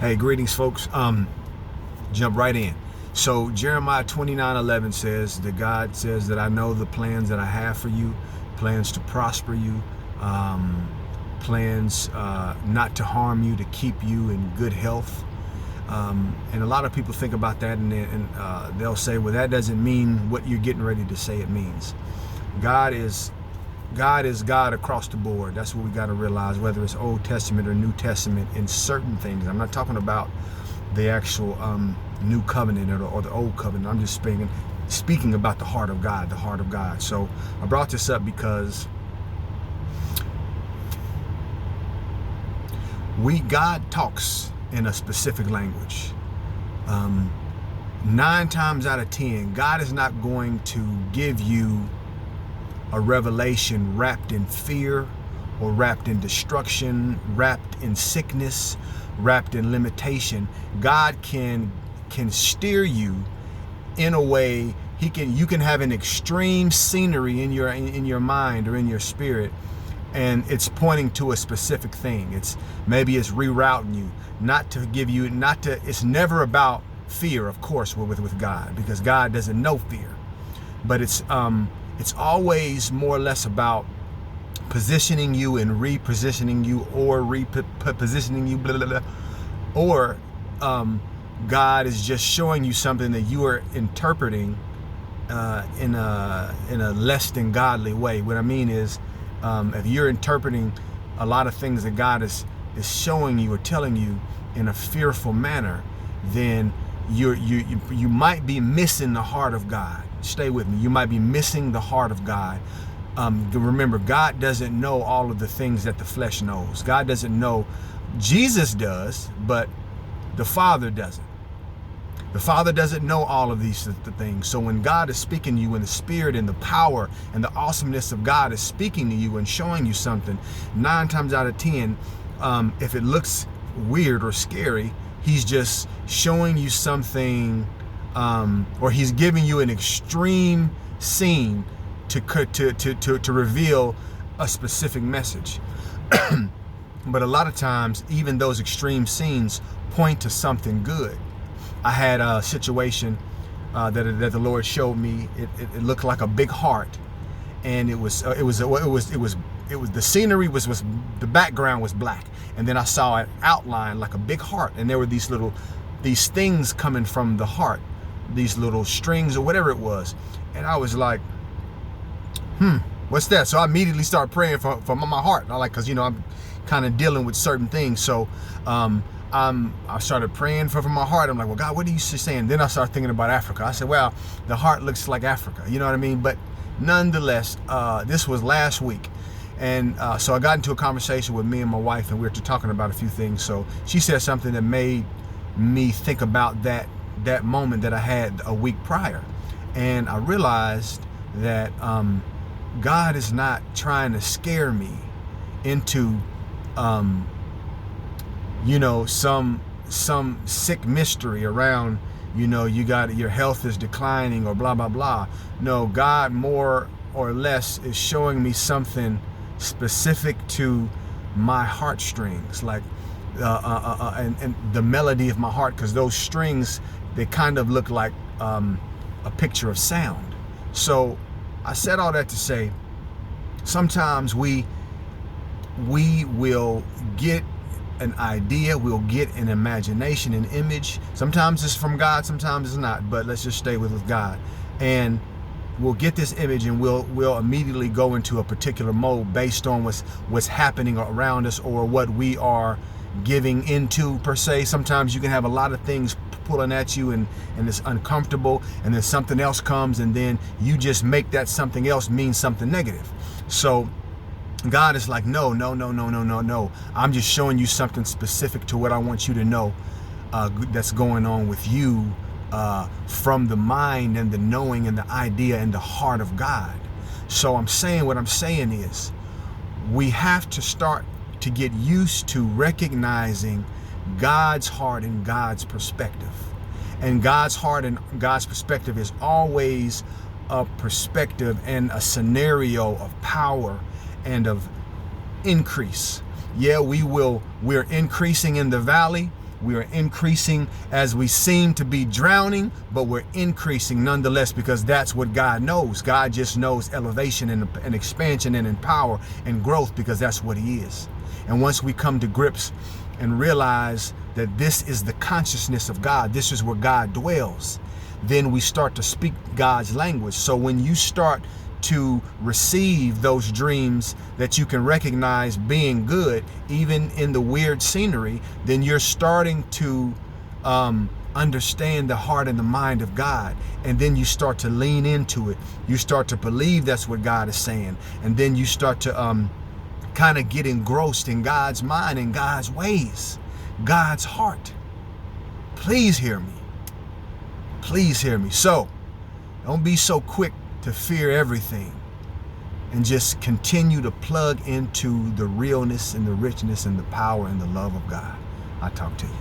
Hey, greetings, folks. Jump right in. So Jeremiah 29:11 says that God says that I know the plans that I have for you, plans to prosper you, plans not to harm you, to keep you in good health. And a lot of people think about that and they'll say, well, that doesn't mean what you're getting ready to say it means. God is God across the board. That's what we got to realize, whether it's Old Testament or New Testament in certain things. I'm not talking about the actual New Covenant or the Old Covenant. I'm just speaking about the heart of God, the heart of God. So I brought this up because God talks in a specific language. 9 times out of 10, God is not going to give you a revelation wrapped in fear or wrapped in destruction, wrapped in sickness, wrapped in limitation. God can steer you in a way. You can have an extreme scenery in your mind or in your spirit, and it's pointing to a specific thing. It's rerouting you, it's never about fear, of course, with God, because God doesn't know fear. But it's always more or less about positioning you and repositioning you, or repositioning you, blah, blah, blah. Or God is just showing you something that you are interpreting in a less than godly way. What I mean is, if you're interpreting a lot of things that God is showing you or telling you in a fearful manner, then you might be missing the heart of God. Stay with me. You might be missing the heart of God. Remember, God doesn't know all of the things that the flesh knows. God doesn't know. Jesus does, but the Father doesn't. The Father doesn't know all of these things. So when God is speaking to you in the Spirit and the power and the awesomeness of God is speaking to you and showing you something, 9 times out of 10, if it looks weird or scary, He's just showing you something, or He's giving you an extreme scene to reveal a specific message. But a lot of times, even those extreme scenes point to something good. I had a situation that the Lord showed me. It looked like a big heart, and it was the scenery was the background was black, and then I saw an outline like a big heart, and there were these things coming from the heart, these little strings or whatever it was, and I was like, what's that? So I immediately started praying for my heart. Because I'm kind of dealing with certain things, so I started praying for my heart. I'm like, well, God, what are you saying? Then I started thinking about Africa. I said, well, the heart looks like Africa. You know what I mean? But nonetheless, this was last week. And so I got into a conversation with me and my wife, and we were talking about a few things. So she said something that made me think about that moment that I had a week prior. And I realized that God is not trying to scare me into some sick mystery around, your health is declining or blah, blah, blah. No, God more or less is showing me something specific to my heartstrings, like and the melody of my heart, because those strings, they kind of look like a picture of sound. So I said all that to say, sometimes we will get an idea, we'll get an imagination, an image. Sometimes it's from God, sometimes it's not, but let's just stay with God. And we'll get this image, and we'll immediately go into a particular mode based on what's happening around us, or what we are giving into, per se. Sometimes you can have a lot of things pulling at you, and it's uncomfortable, and then something else comes, and then you just make that something else mean something negative. So God is like, no. I'm just showing you something specific to what I want you to know that's going on with you from the mind and the knowing and the idea and the heart of God. So what I'm saying is, we have to start to get used to recognizing God's heart and God's perspective. And God's heart and God's perspective is always a perspective and a scenario of power and of increase. Yeah, we're increasing in the valley. We are increasing as we seem to be drowning, but we're increasing nonetheless, because that's what God knows. God just knows elevation and expansion and power and growth, because that's what he is. And once we come to grips and realize that this is the consciousness of God, this is where God dwells, then we start to speak God's language. So when you start to receive those dreams that you can recognize being good, even in the weird scenery, then you're starting to understand the heart and the mind of God. And then you start to lean into it. You start to believe that's what God is saying. And then you start to kind of get engrossed in God's mind and God's ways, God's heart. Please hear me. Please hear me. So don't be so quick to fear everything, and just continue to plug into the realness and the richness and the power and the love of God. I'll talk to you.